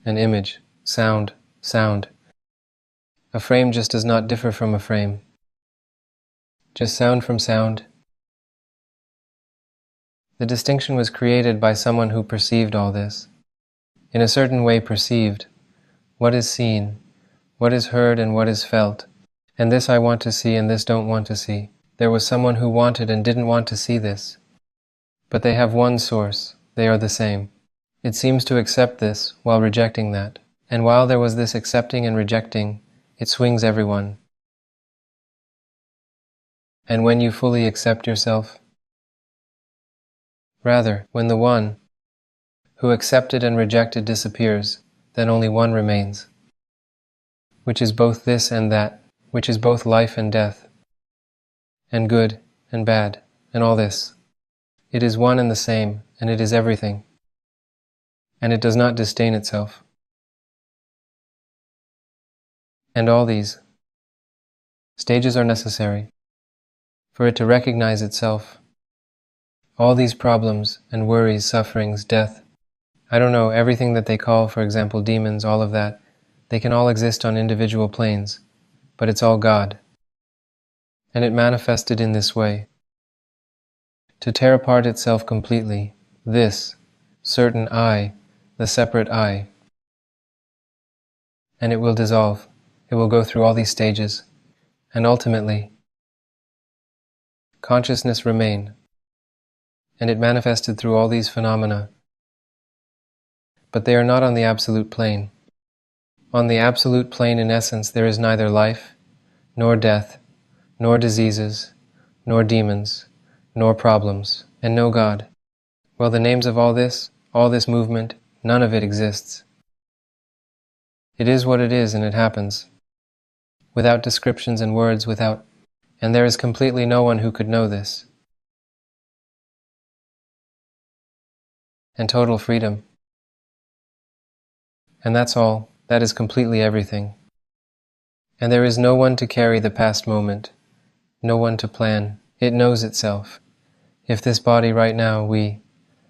an image, sound, sound. A frame just does not differ from a frame. Just sound from sound. The distinction was created by someone who perceived all this. In a certain way perceived. What is seen, what is heard, and what is felt. And this I want to see, and this don't want to see. There was someone who wanted and didn't want to see this. But they have one source. They are the same. It seems to accept this while rejecting that. And while there was this accepting and rejecting, it swings everyone. And when you fully accept yourself, rather, when the one who accepted and rejected disappears, then only one remains, which is both this and that, which is both life and death, and good and bad, and all this. It is one and the same, and it is everything, and it does not disdain itself. And all these stages are necessary for it to recognize itself. All these problems and worries, sufferings, death, I don't know, everything that they call, for example, demons, all of that, they can all exist on individual planes, but it's all God. And it manifested in this way, to tear apart itself completely, this certain I, the separate I. And it will dissolve. It will go through all these stages, and ultimately, consciousness remain, and it manifested through all these phenomena. But they are not on the absolute plane. On the absolute plane, in essence, there is neither life, nor death, nor diseases, nor demons, nor problems, and no God. Well, the names of all this movement, none of it exists. It is what it is, and it happens. Without descriptions and words, and there is completely no one who could know this. And total freedom. And that's all. That is completely everything. And there is no one to carry the past moment, no one to plan. It knows itself. If this body right now, we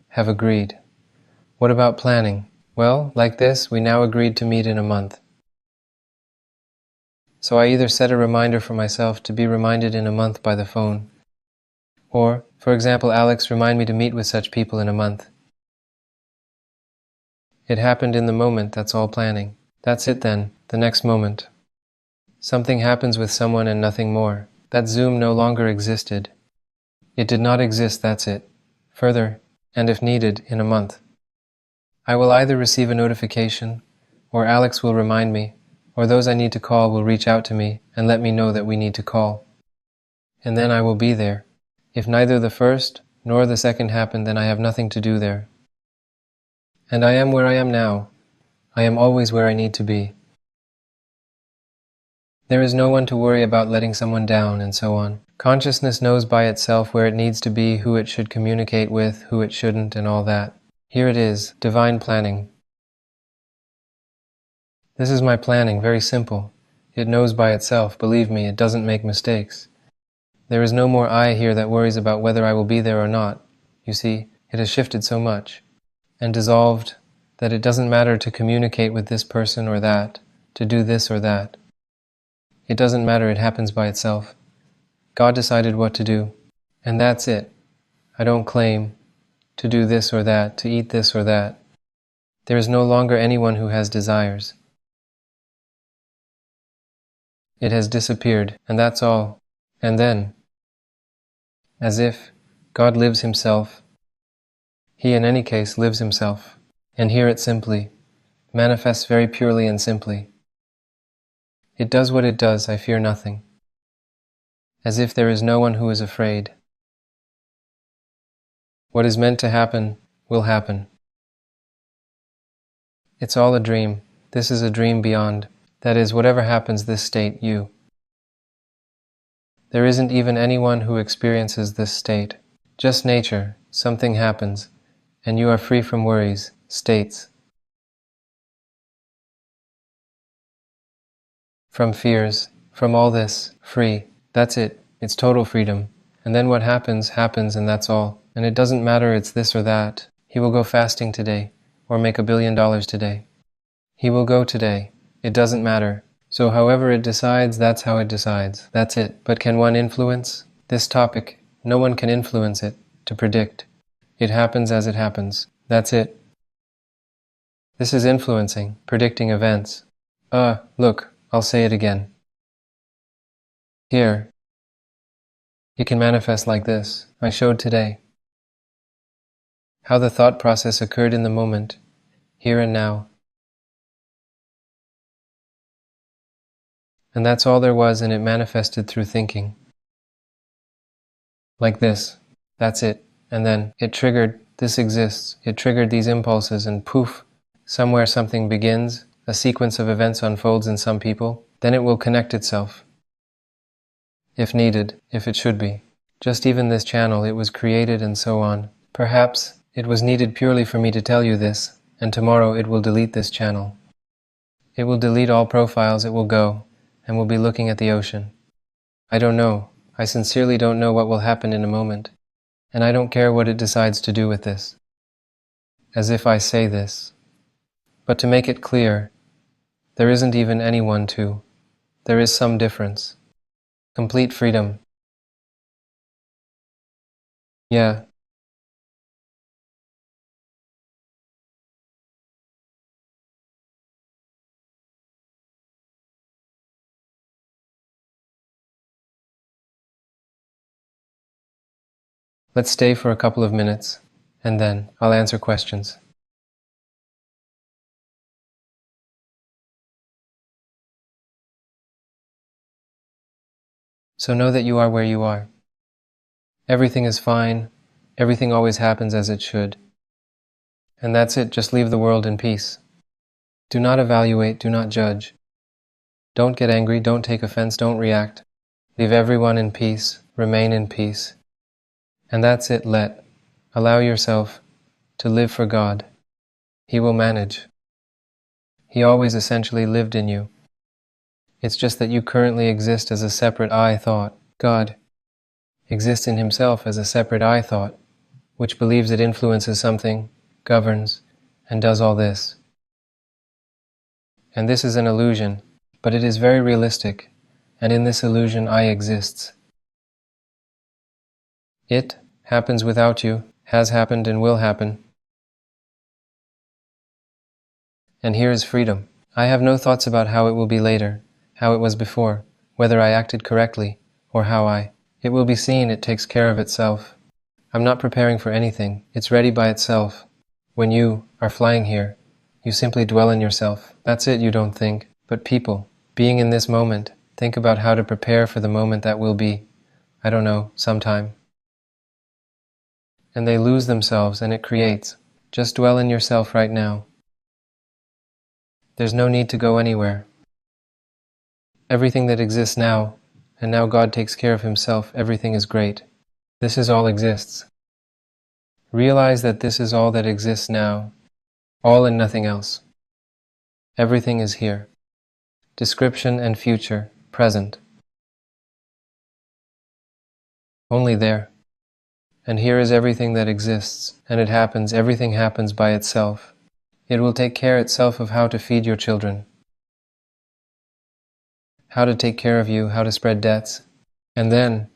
have agreed. What about planning? Well, like this, we now agreed to meet in a month. So I either set a reminder for myself to be reminded in a month by the phone, or, for example, Alex, remind me to meet with such people in a month. It happened in the moment, that's all planning. That's it then, the next moment. Something happens with someone and nothing more. That Zoom no longer existed. It did not exist, that's it. Further, and if needed, in a month. I will either receive a notification, or Alex will remind me, or those I need to call will reach out to me and let me know that we need to call. And then I will be there. If neither the first nor the second happened, then I have nothing to do there. And I am where I am now. I am always where I need to be. There is no one to worry about letting someone down, and so on. Consciousness knows by itself where it needs to be, who it should communicate with, who it shouldn't, and all that. Here it is, divine planning. This is my planning, very simple. It knows by itself, believe me, it doesn't make mistakes. There is no more I here that worries about whether I will be there or not. You see, it has shifted so much, and dissolved, that it doesn't matter to communicate with this person or that, to do this or that. It doesn't matter, it happens by itself. God decided what to do, and that's it. I don't claim to do this or that, to eat this or that. There is no longer anyone who has desires. It has disappeared, and that's all. And then, as if God lives himself, he in any case lives himself. And hear it simply, manifests very purely and simply. It does what it does, I fear nothing. As if there is no one who is afraid. What is meant to happen will happen. It's all a dream. This is a dream beyond. That is, whatever happens, this state, you. There isn't even anyone who experiences this state. Just nature, something happens, and you are free from worries, states. From fears, from all this, free. That's it. It's total freedom. And then what happens, happens, and that's all. And it doesn't matter it's this or that. He will go fasting today, or make $1 billion today. He will go today. It doesn't matter. So however it decides, that's how it decides. That's it. But can one influence this topic? No one can influence it, to predict. It happens as it happens. That's it. This is influencing, predicting events. Look, I'll say it again. Here, it can manifest like this. I showed today how the thought process occurred in the moment, here and now. And that's all there was, and it manifested through thinking. Like this. That's it. And then it triggered, this exists. It triggered these impulses, and poof, somewhere something begins, a sequence of events unfolds in some people. Then it will connect itself. If needed, if it should be. Just even this channel, it was created and so on. Perhaps it was needed purely for me to tell you this, and tomorrow it will delete this channel. It will delete all profiles, it will go, and we'll be looking at the ocean. I don't know. I sincerely don't know what will happen in a moment, and I don't care what it decides to do with this. As if I say this. But to make it clear, there isn't even anyone to. There is some difference. Complete freedom. Yeah. Let's stay for a couple of minutes, and then I'll answer questions. So know that you are where you are. Everything is fine. Everything always happens as it should. And that's it. Just leave the world in peace. Do not evaluate. Do not judge. Don't get angry. Don't take offense. Don't react. Leave everyone in peace. Remain in peace. And that's it. Allow yourself to live for God. He will manage. He always essentially lived in you. It's just that you currently exist as a separate I thought. God exists in himself as a separate I thought, which believes it influences something, governs, and does all this. And this is an illusion, but it is very realistic, and in this illusion I exists. It happens without you, has happened and will happen. And here is freedom. I have no thoughts about how it will be later, how it was before, whether I acted correctly, or how it will be seen. It takes care of itself. I'm not preparing for anything. It's ready by itself. When you are flying here, you simply dwell in yourself. That's it, you don't think. But people, being in this moment, think about how to prepare for the moment that will be, I don't know, sometime. And they lose themselves, and it creates. Just dwell in yourself right now. There's no need to go anywhere. Everything that exists now, and now God takes care of himself, everything is great. This is all exists. Realize that this is all that exists now, all and nothing else. Everything is here. Description and future, present. Only there. And here is everything that exists, and it happens, everything happens by itself. It will take care itself of how to feed your children, how to take care of you, how to spread debts, and then,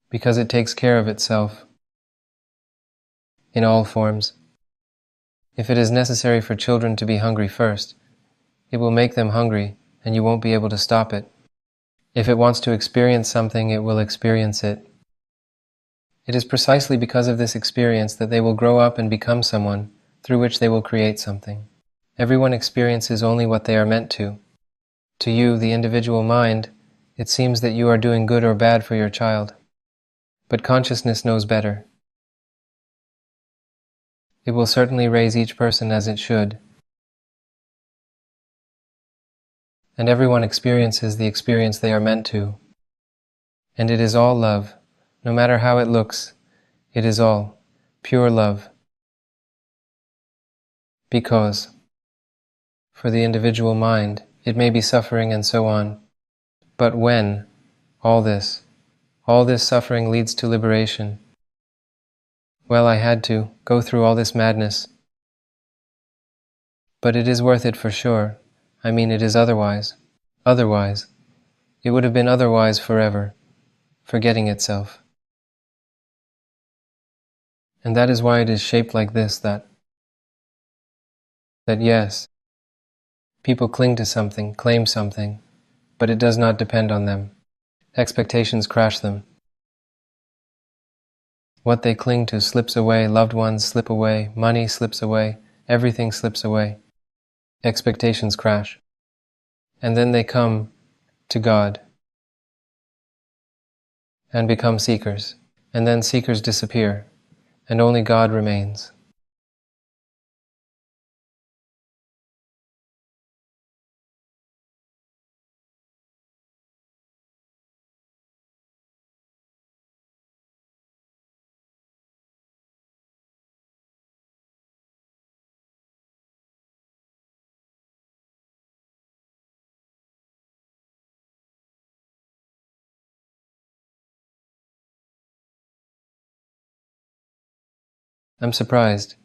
because it takes care of itself, in all forms. If it is necessary for children to be hungry first, it will make them hungry, and you won't be able to stop it. If it wants to experience something, it will experience it. It is precisely because of this experience that they will grow up and become someone, through which they will create something. Everyone experiences only what they are meant to. To you, the individual mind, it seems that you are doing good or bad for your child. But consciousness knows better. It will certainly raise each person as it should. And everyone experiences the experience they are meant to. And it is all love. No matter how it looks, it is all pure love. Because, for the individual mind, it may be suffering and so on. But when all this suffering leads to liberation, well, I had to go through all this madness. But it is worth it for sure. I mean, it is otherwise. Otherwise. It would have been otherwise forever, forgetting itself. And that is why it is shaped like this, that yes, people cling to something, claim something, but it does not depend on them. Expectations crash them. What they cling to slips away, loved ones slip away, money slips away, everything slips away. Expectations crash. And then they come to God and become seekers. And then seekers disappear, and only God remains. I'm surprised.